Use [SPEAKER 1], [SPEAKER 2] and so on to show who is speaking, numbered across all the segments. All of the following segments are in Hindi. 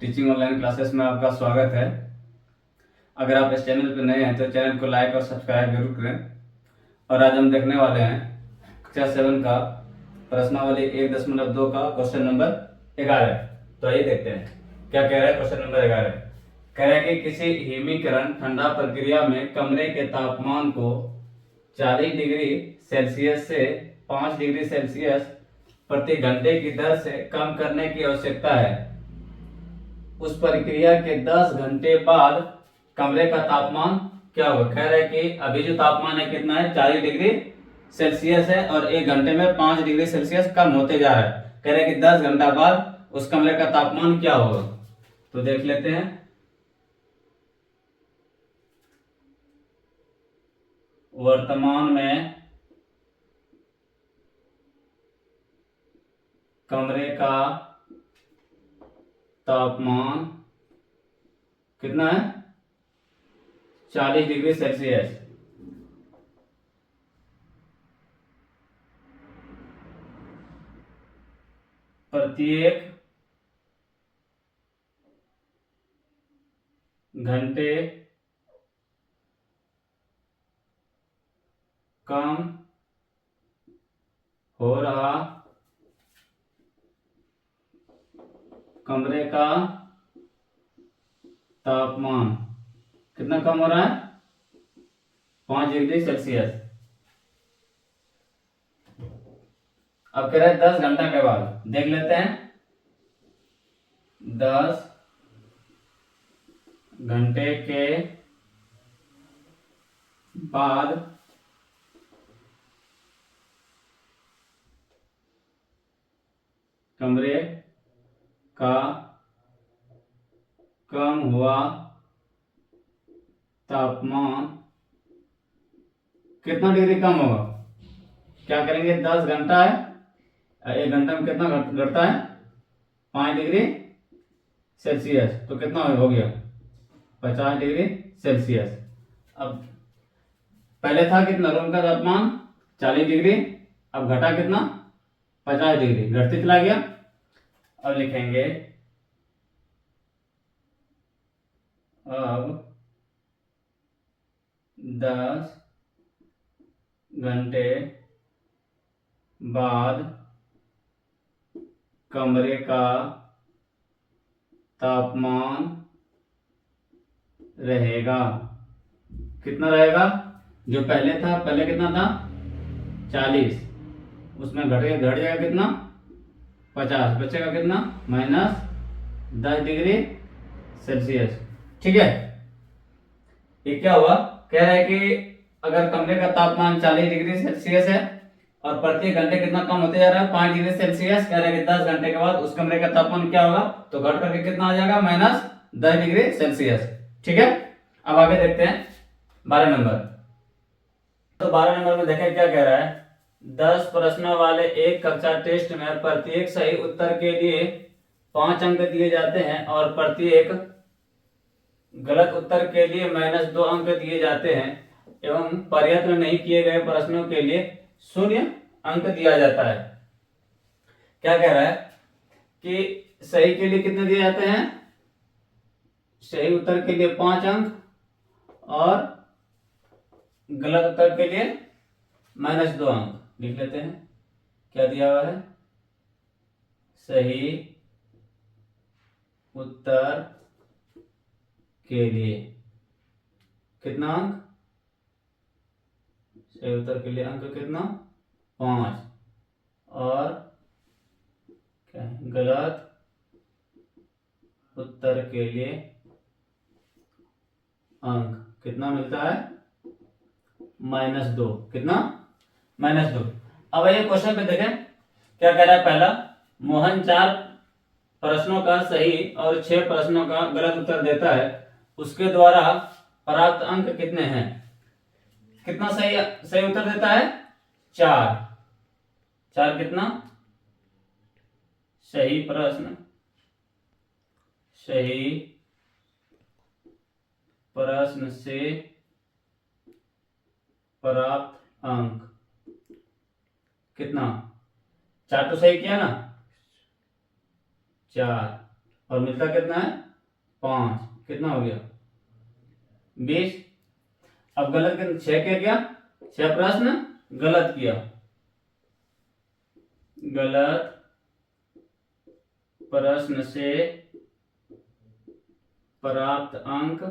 [SPEAKER 1] टीचिंग ऑनलाइन क्लासेस में आपका स्वागत है। अगर आप इस चैनल पर नए हैं तो चैनल को लाइक और सब्सक्राइब जरूर करें। और आज हम देखने वाले हैं कक्षा 7 का प्रश्नावली 1.2 का क्वेश्चन नंबर 11। तो आइए देखते हैं क्या कह रहा है। क्वेश्चन नंबर 11 कह रहा है कि किसी हिमीकरण ठंडा प्रक्रिया में कमरे के तापमान को 40 डिग्री सेल्सियस से 5 डिग्री सेल्सियस प्रति घंटे की दर से कम करने की आवश्यकता है। उस प्रक्रिया के 10 घंटे बाद कमरे का तापमान क्या होगा। कह रहा है कि अभी जो तापमान है कितना है, 40 डिग्री सेल्सियस है और 1 घंटे में 5 डिग्री सेल्सियस कम होते जा रहा है। कह रहा है कि 10 घंटा बाद उस कमरे का तापमान क्या होगा। तो देख लेते हैं। वर्तमान में कमरे का तापमान कितना है, 40 डिग्री सेल्सियस। प्रत्येक घंटे कम हो रहा कमरे का तापमान कितना कम हो रहा है, 5 डिग्री सेल्सियस। अब कह रहे हैं 10 घंटा के बाद। देख लेते हैं। 10 घंटे के बाद कमरे का कम हुआ तापमान कितना डिग्री कम होगा। क्या करेंगे, 10 घंटा है, 1 घंटा में कितना घटता है, 5 डिग्री सेल्सियस। तो कितना हो गया, 50 डिग्री सेल्सियस। अब पहले था कितना, रूम का तापमान 40 डिग्री, अब घटा कितना, 50 डिग्री, घटते चला गया। अब लिखेंगे अब 10 घंटे बाद कमरे का तापमान रहेगा, कितना रहेगा, जो पहले था, पहले कितना था 40, उसमें घट जाएगा कितना, 50, बचेगा कितना, -10 डिग्री सेल्सियस। ठीक है। ये क्या हुआ, कह रहा है कि अगर कमरे का तापमान 40 डिग्री सेल्सियस है और प्रति घंटे कितना कम होते जा रहा है, 5 डिग्री सेल्सियस। कह रहा है कि 10 घंटे के बाद उस कमरे का तापमान क्या होगा, तो घट करके कितना आ जाएगा, -10 डिग्री सेल्सियस। ठीक है। अब आगे देखते हैं 12 नंबर। तो 12 नंबर में देखें क्या कह रहा है। 10 प्रश्नों वाले एक कक्षा टेस्ट में प्रत्येक सही उत्तर के लिए 5 अंक दिए जाते हैं और प्रत्येक गलत उत्तर के लिए -2 अंक दिए जाते हैं एवं प्रयत्न नहीं किए गए प्रश्नों के लिए 0 अंक दिया जाता है। क्या कह रहा है कि सही के लिए कितने दिए जाते हैं, सही उत्तर के लिए 5 अंक और गलत उत्तर के लिए -2 अंक। लिख लेते हैं क्या दिया हुआ है, सही उत्तर के लिए कितना अंक, सही उत्तर के लिए अंक कितना, 5, और क्या है, गलत उत्तर के लिए अंक कितना मिलता है, -2। कितना, -2। अब ये क्वेश्चन पे देखें क्या कह रहा है। पहला, मोहन 4 प्रश्नों का सही और 6 प्रश्नों का गलत उत्तर देता है, उसके द्वारा प्राप्त अंक कितने हैं। कितना सही सही उत्तर देता है, 4। 4 कितना, सही प्रश्न, सही प्रश्न से प्राप्त अंक कितना, 4 तो सही किया ना, 4। और मिलता कितना है 5, कितना हो गया 20। अब गलत कितना 6 क्या किया, 6 प्रश्न गलत किया, गलत प्रश्न से प्राप्त अंक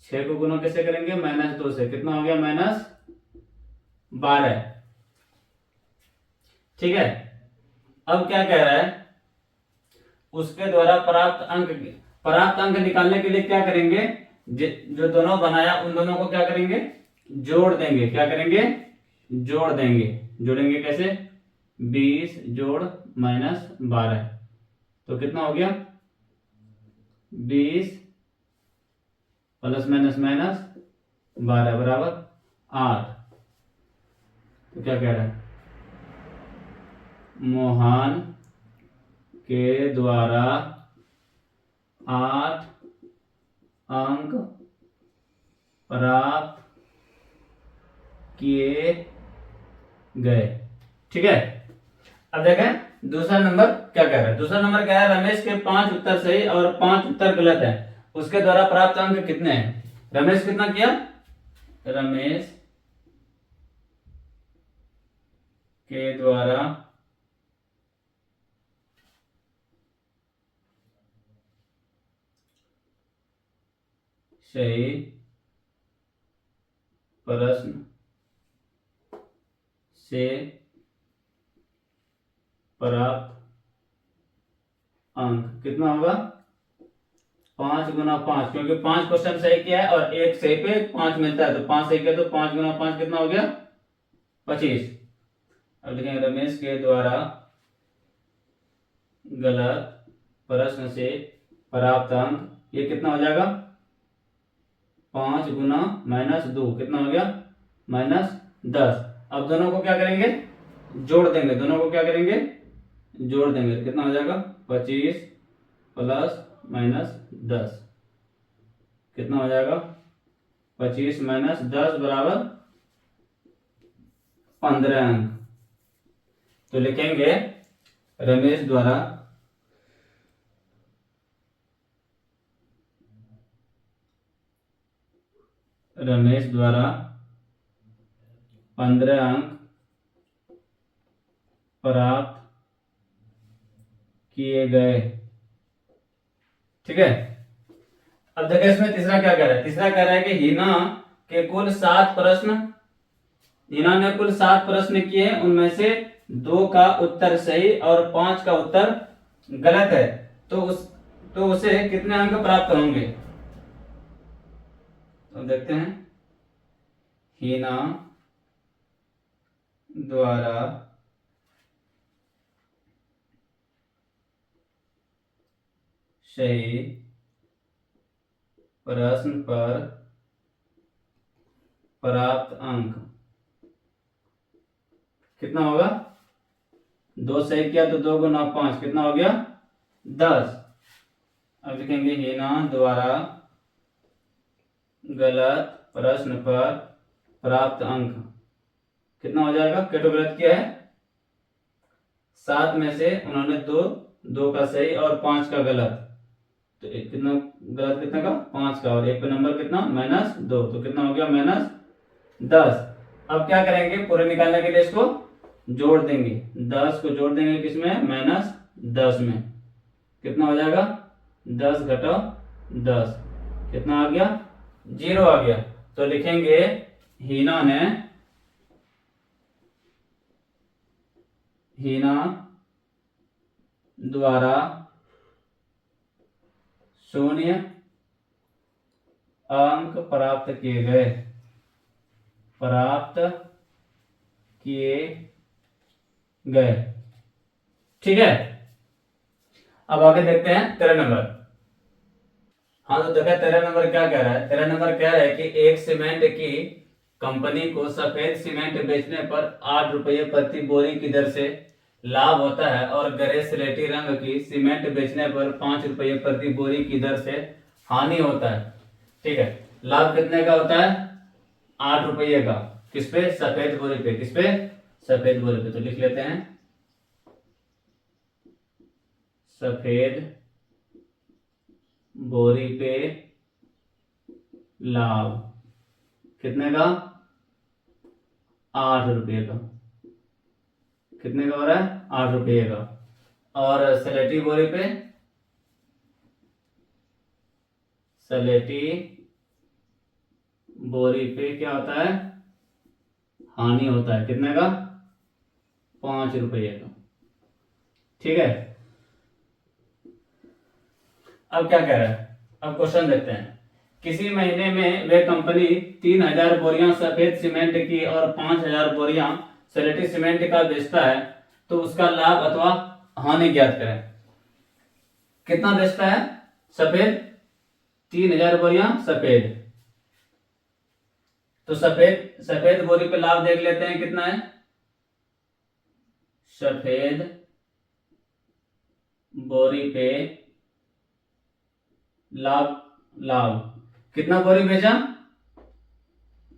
[SPEAKER 1] 6 को गुना कैसे करेंगे -2 से, कितना हो गया -12। ठीक है। अब क्या कह रहा है, उसके द्वारा प्राप्त अंक निकालने के लिए क्या करेंगे, जो दोनों बनाया उन दोनों को क्या करेंगे जोड़ देंगे, क्या करेंगे जोड़ देंगे। जोड़ेंगे कैसे, 20 जोड़ -12, तो कितना हो गया 20 प्लस माइनस माइनस 12 बराबर 8। तो क्या कह रहा है, मोहन के द्वारा 8 अंक प्राप्त किए गए। ठीक है। अब देखें दूसरा नंबर क्या कह रहा है। दूसरा नंबर क्या है, रमेश के 5 उत्तर सही और 5 उत्तर गलत है, उसके द्वारा प्राप्त अंक कितने हैं। रमेश कितना किया, रमेश के द्वारा सही प्रश्न से प्राप्त अंक कितना होगा 5 गुना 5, क्योंकि 5 क्वेश्चन सही किया है और एक सही पे 5 मिलता है, तो 5 सही किया तो 5 गुना 5 कितना हो गया 25। अब लिखेंगे रमेश के द्वारा गलत प्रश्न से प्राप्त अंक, ये कितना हो जाएगा 5 गुना -2 कितना हो गया -10। अब दोनों को क्या करेंगे जोड़ देंगे, दोनों को क्या करेंगे जोड़ देंगे, कितना हो जाएगा 25 प्लस -10 कितना हो जाएगा 25 -10 बराबर 15 अंक। तो लिखेंगे रमेश द्वारा रमेश द्वारा 15 अंक प्राप्त किए गए। ठीक है। अब देखिए इसमें तीसरा क्या कह रहा है, तीसरा कह रहा है कि हिना के कुल 7 प्रश्न, हिना ने कुल 7 प्रश्न किए, उनमें से 2 का उत्तर सही और 5 का उत्तर गलत है, तो उसे कितने अंक प्राप्त होंगे। तो देखते हैं, हिना द्वारा सही प्रश्न पर प्राप्त अंक कितना होगा, 2 सही किया तो 2 गुना 5 कितना हो गया 10। अब लिखेंगे हिना द्वारा गलत प्रश्न पर प्राप्त अंक कितना हो जाएगा, क्या गलत किया है 7 में से उन्होंने 2 का सही और 5 का गलत, तो कितना गलत कितना का 5 का, और एक पे नंबर कितना -2, तो कितना हो गया -10। अब क्या करेंगे, पूरे निकालने के लिए इसको जोड़ देंगे, 10 को जोड़ देंगे किसमें -10 में, कितना हो जाएगा 10 घटाओ 10 कितना आ गया 0 आ गया। तो लिखेंगे हिना द्वारा 0 अंक प्राप्त किए गए। ठीक है। अब आगे देखते हैं 13 नंबर। हाँ तो देखा 13 नंबर क्या कह रहा है, 13 नंबर कह रहा है कि एक सीमेंट की कंपनी को सफेद सीमेंट बेचने पर 8 रुपये प्रति बोरी की दर से लाभ होता है और गहरे स्लेटी रंग की सीमेंट बेचने पर 5 रुपये प्रति बोरी की दर से हानि होता है। ठीक है। लाभ कितने का होता है 8 रुपये का, किस पे सफेद बोरी पे, किस पे सफेद बोरी पे। तो लिख लेते हैं सफेद बोरी पे लाभ कितने का? 8 रुपये का। कितने का हो रहा है? 8 रुपये का। और सलेटी बोरी पे, सलेटी बोरी पे क्या होता है? हानि होता है। कितने का? 5 रुपये का। ठीक है। अब क्या कह रहा है? अब क्वेश्चन देखते हैं। किसी महीने में वे कंपनी 3000 बोरियां सफेद सीमेंट की और 5000 बोरियां सलेटी सीमेंट का बेचता है, तो उसका लाभ अथवा हानि ज्ञात करें। कितना बेचता है? सफेद 3000 बोरियां सफेद। तो सफेद सफेद बोरी पे लाभ देख लेते हैं कितना है। सफेद बोरी पे लाभ कितना बोरी बेचा?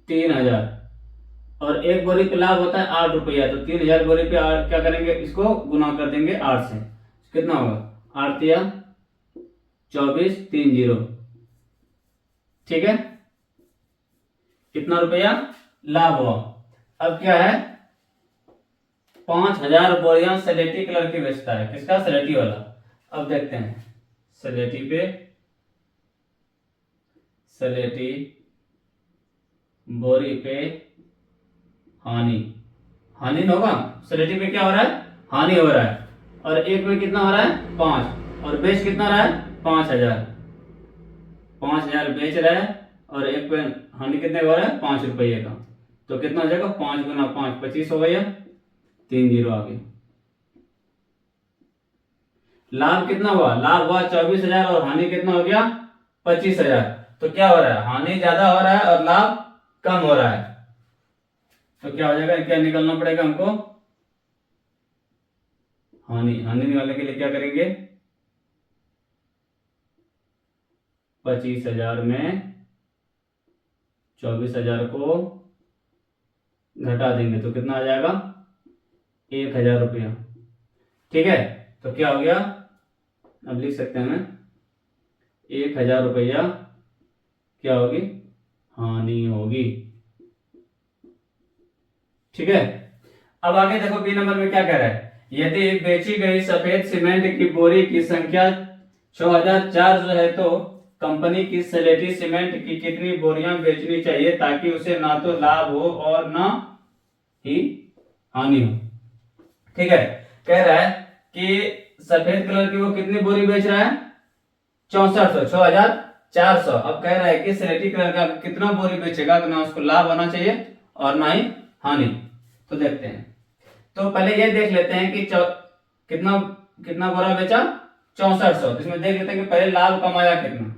[SPEAKER 1] 3000। और एक बोरी पे लाभ होता है 8 रुपया। तो 3000 बोरी पे क्या करेंगे? इसको गुना कर देंगे 8 से। कितना होगा? 8 या 24 30। ठीक है। कितना रुपया लाभ हुआ? अब क्या है? 5000 बोरियां सलेटी कलर की बेचता है। किसका? सलेटी वाला। अब देखते हैं सलेटी पे, सलेटी बोरी पे हानि होगा। सलेटी पे क्या हो रहा है? हानि हो रहा है। और एक में कितना हो रहा है? 5। और बेच कितना रहा है? 5000। 5000 बेच रहा है और एक पे हानि कितने का हो रहा है? 5 रुपये का। तो कितना हो जाएगा? 5 गुना 5 25 हो गया। 3 जीरो आ गया। लाभ कितना हुआ? लाभ हुआ 24,000 और हानि कितना हो गया? 25,000। तो क्या हो रहा है? हानि ज्यादा हो रहा है और लाभ कम हो रहा है। तो क्या हो जाएगा? क्या निकालना पड़ेगा हमको? हानि निकालने के लिए क्या करेंगे? 25,000 में 24,000 को घटा देंगे तो कितना आ जाएगा? 1,000 रुपया। ठीक है। तो क्या हो गया? अब लिख सकते हैं 1,000 रुपया क्या होगी? हानि होगी। ठीक है। अब आगे देखो बी नंबर में क्या कह रहा है। यदि बेची गई सफेद सीमेंट की बोरी की संख्या 6400 है तो कंपनी की सलेटी सीमेंट की कितनी बोरियां बेचनी चाहिए ताकि उसे ना तो लाभ हो और ना ही हानि हो। ठीक है। कह रहा है कि सफेद कलर की वो कितनी बोरी बेच रहा है? 6400। अब कह रहा है कि सलेटी कलर का कितना बोरी बेचेगा तो ना उसको लाभ होना चाहिए और ना ही हानि। तो देखते हैं। तो पहले ये देख लेते हैं कि कितना बोरा बेचा? 6400। इसमें देख लेते हैं कि पहले लाभ कमाया कितना।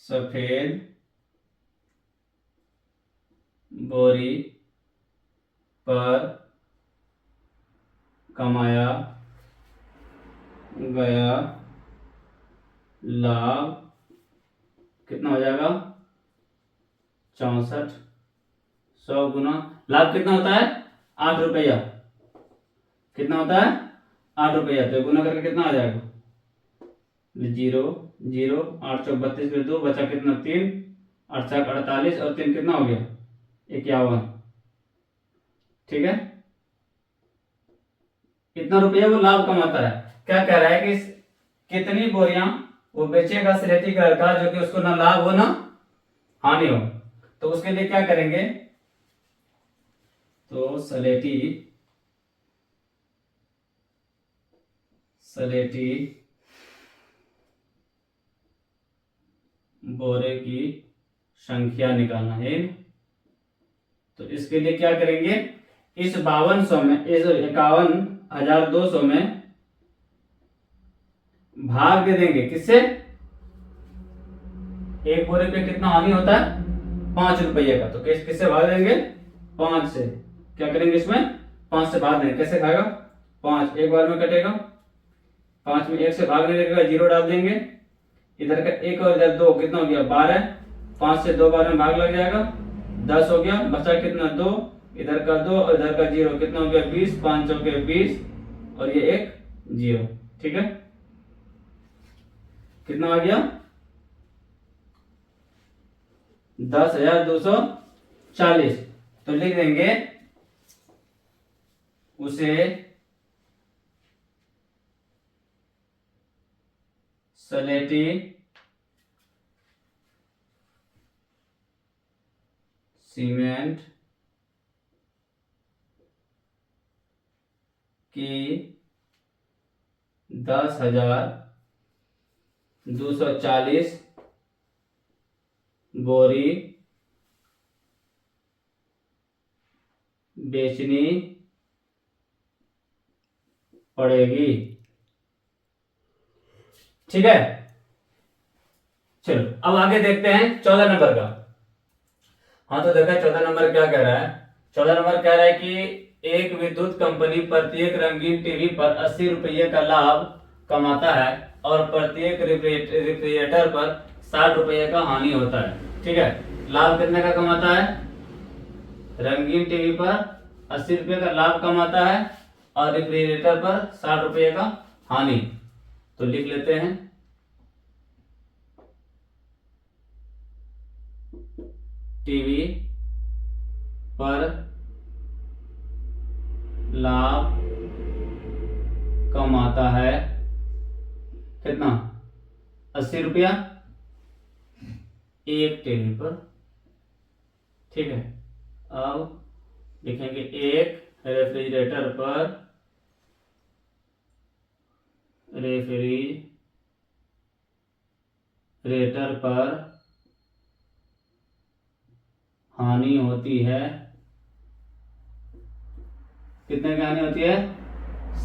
[SPEAKER 1] सफेद बोरी पर कमाया गया लाभ कितना हो जाएगा? 64। 100 गुना लाभ कितना होता है? 8 रुपया। कितना होता है? 8 रुपया। तो गुना करके कितना आ जाएगा? 0 0 8 चौक 32 में 2 बचा कितना? 3 8 7 48 और 3 कितना हो गया? 51। ठीक है। इतना रुपया वो लाभ कमाता है। क्या कह रहा है कि कितनी बोरियां वो बेचेगा सलेटी कलर का जो कि उसको ना लाभ हो ना हानि हो। तो उसके लिए क्या करेंगे? तो सलेटी बोरे की संख्या निकालना है। तो इसके लिए क्या करेंगे? इस 5200 में, इस 51,200 में भाग दे देंगे किससे? एक बोरे पे कितना हानि होता है? 5 रुपये का। तो किससे भाग देंगे? 5 से। क्या करेंगे? इसमें 5 से भाग देंगे। कैसे खाएगा? 5 एक बार में कटेगा। 5 में 1 से भाग नहीं लगेगा, 0 डाल देंगे। इधर का 1 और इधर 2 कितना हो गया? 12। 5 से 2 बार में भाग लग जाएगा, 10 हो गया। बचा कितना? 2। इधर का 2 और इधर का 0, कितना हो गया 20, 5 चौके 20 और ये एक 0। ठीक है, कितना आ गया 10,240। तो लिख देंगे उसे सलेटी सीमेंट की 10,240 बोरी बेचनी पड़ेगी। ठीक है, चलो अब आगे देखते हैं 14 नंबर का। हाँ तो देखा 14 नंबर क्या कह रहा है। 14 नंबर कह रहा है कि एक विद्युत कंपनी प्रत्येक रंगीन टीवी पर 80 रुपये का लाभ कमाता है और प्रत्येक रेफ्रिजरेटर पर 60 रुपये का हानि होता है। ठीक है, लाभ कितने का कमाता है, रंगीन टीवी पर 80 रुपये का लाभ कमाता है और रेफ्रिजरेटर पर 60 रुपये का हानि। तो लिख लेते हैं टीवी पर लाभ कमाता है कितना 80 रुपया एक टीवी पर। ठीक है, अब लिखेंगे एक रेफ्रिजरेटर पर हानि होती है, कितने की हानि होती है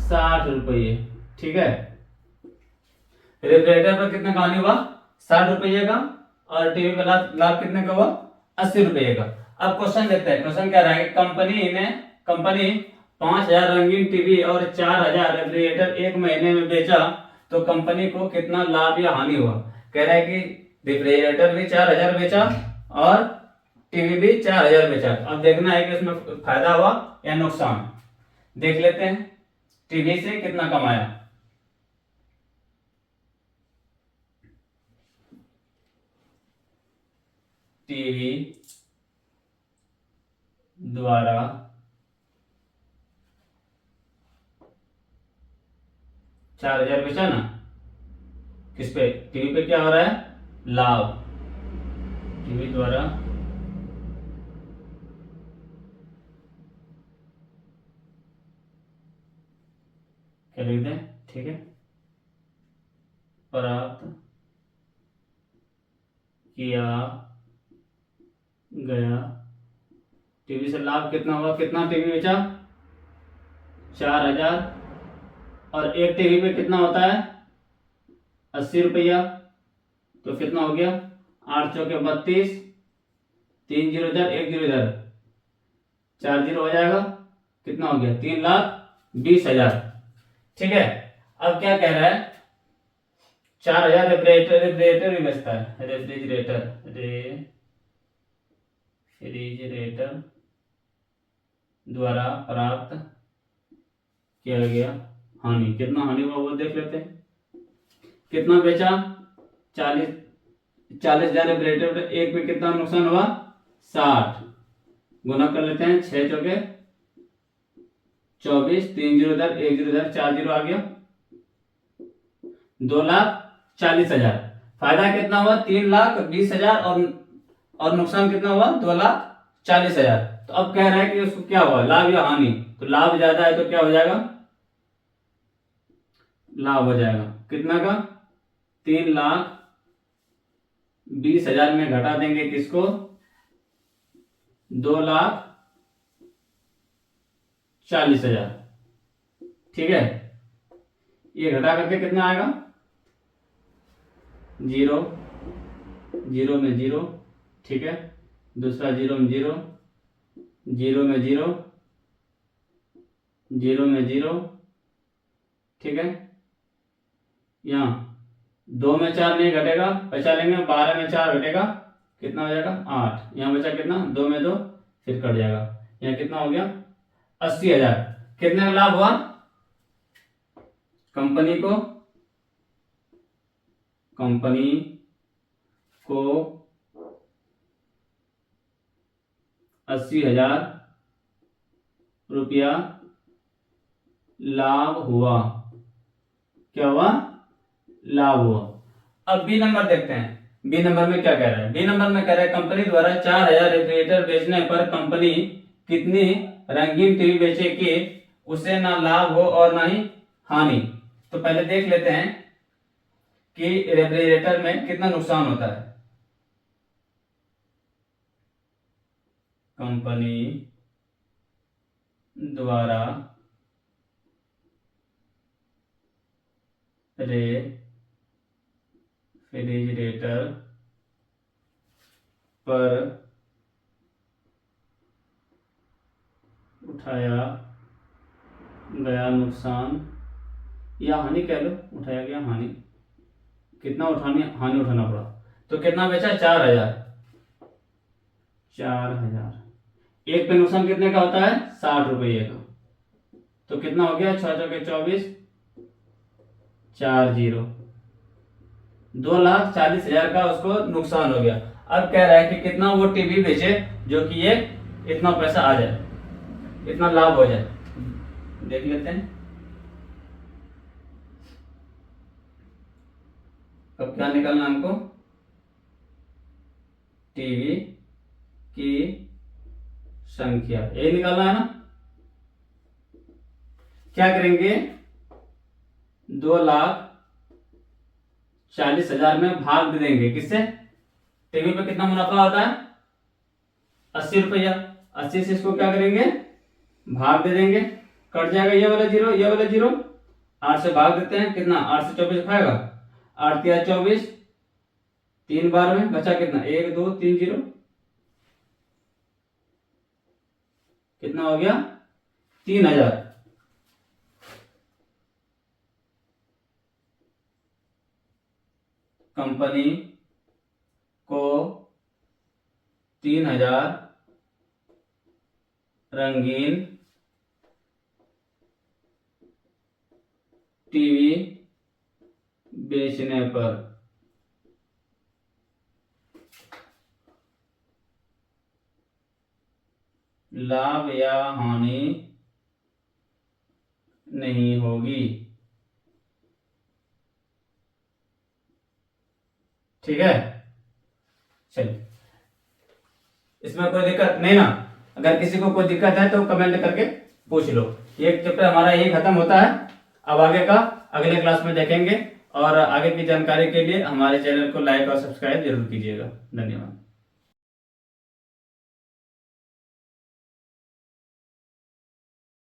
[SPEAKER 1] 60 रुपये। ठीक है, रेफ्रिजरेटर पर कितने का हानि हुआ 60 रुपये का और टीवी पर लाभ कितने का हुआ 80 रुपये का। अब क्वेश्चन देखते हैं, क्वेश्चन क्या रहा है कि कंपनी 5,000 रंगीन टीवी और 4,000 रेफ्रिजरेटर एक महीने में बेचा तो कंपनी को कितना लाभ या हानि हुआ। कह रहा है कि रेफ्रिजरेटर भी 4,000 बेचा और टीवी भी 4,000 बेचा। अब देखना है कि उसमें फायदा हुआ या नुकसान। देख लेते हैं टीवी से कितना कमाया। टीवी द्वारा 4,000 बेचा ना, किस पे टीवी पे क्या हो रहा है लाभ, टीवी द्वारा क्या लिख दें। ठीक है, प्राप्त किया गया टीवी से लाभ कितना हुआ, कितना टीवी बेचा 4,000 और एक टीवी पे कितना होता है 80 रुपया। तो कितना हो गया 8 चौके 32, 3 जीरो इधर 1 जीरो इधर 4 जीरो हो जाएगा, कितना हो गया 3,20,000। ठीक है, अब क्या कह रहा है 4,000 रेफ्रिजरेटर भी बेचता है, रेफ्रिजरेटर द्वारा प्राप्त किया गया हानि, कितना हानि हुआ वो देख लेते हैं। कितना बेचा 40,000 रेफ्रिजरेटर, एक में कितना नुकसान हुआ 60, गुना कर लेते हैं 6 चौके 24, 3 जीरो इधर 1 जीरो इधर 4 जीरो आ गया 2,40,000। फायदा कितना हुआ 3,20,000 और नुकसान कितना हुआ 2,40,000। तो अब कह रहा है कि उसको क्या हुआ लाभ या हानि। तो लाभ ज्यादा है तो क्या हो जाएगा लाभ हो जाएगा कितना का 3,20,000 में घटा देंगे किसको 2,40,000। ठीक है, ये घटा करके कितना आएगा 0 0 में 0। ठीक है, दूसरा 0 में 0, 0 में 0, 0 में 0। ठीक है, यहाँ 2 में 4 नहीं घटेगा, बचा लेंगे 12 में 4 घटेगा कितना हो जाएगा 8, यहाँ बचा कितना 2 में 2 फिर कट जाएगा। यहाँ कितना हो गया 80,000। कितने का लाभ हुआ कंपनी को 80,000 रुपया लाभ हुआ। क्या हुआ लाभ हुआ। अब बी नंबर देखते हैं। बी नंबर में क्या कह रहा है। बी नंबर में कह रहा है कंपनी द्वारा 4,000 रेफ्रिजरेटर बेचने पर कंपनी कितनी रंगीन टीवी बेचे कि उसे ना लाभ हो और ना ही हानि। तो पहले देख लेते हैं कि रेफ्रिजरेटर में कितना नुकसान होता है। कंपनी द्वारा रेफ्रिजरेटर पर उठाया गया नुकसान या हानि कह लो, उठाया गया हानि, कितना हानि उठाना पड़ा। तो कितना बेचा 4,000। 4,000 एक पे नुकसान कितने का होता है 60 रुपये का। तो कितना हो गया 6 चौके 24 40 2,40,000 का उसको नुकसान हो गया। अब कह रहा है कि कितना वो टीवी बेचे जो कि ये इतना पैसा आ जाए, इतना लाभ हो जाए। देख लेते हैं। अब क्या निकालना हमको टीवी की संख्या ये निकालना है ना। क्या करेंगे 2,40,000 में भाग दे देंगे किससे। टीवी पे कितना मुनाफा होता है 80 रुपया। 80 से इसको क्या करेंगे भाग दे देंगे। कट जाएगा ये वाला जीरो ये वाला जीरो। 8 से भाग देते हैं कितना 8 से 24 खाएगा 8 या 24 3 बार में बचा कितना 1 2 3 0। कितना हो गया 3,000। कंपनी को 3,000 रंगीन टीवी बेचने पर लाभ या हानि नहीं होगी। ठीक है चलिए इसमें कोई दिक्कत नहीं ना। अगर किसी को कोई दिक्कत है तो कमेंट करके पूछ लो। ये चैप्टर हमारा यही खत्म होता है। अब आगे का अगले क्लास में देखेंगे और आगे की जानकारी के लिए हमारे चैनल को लाइक और सब्सक्राइब जरूर कीजिएगा। धन्यवाद।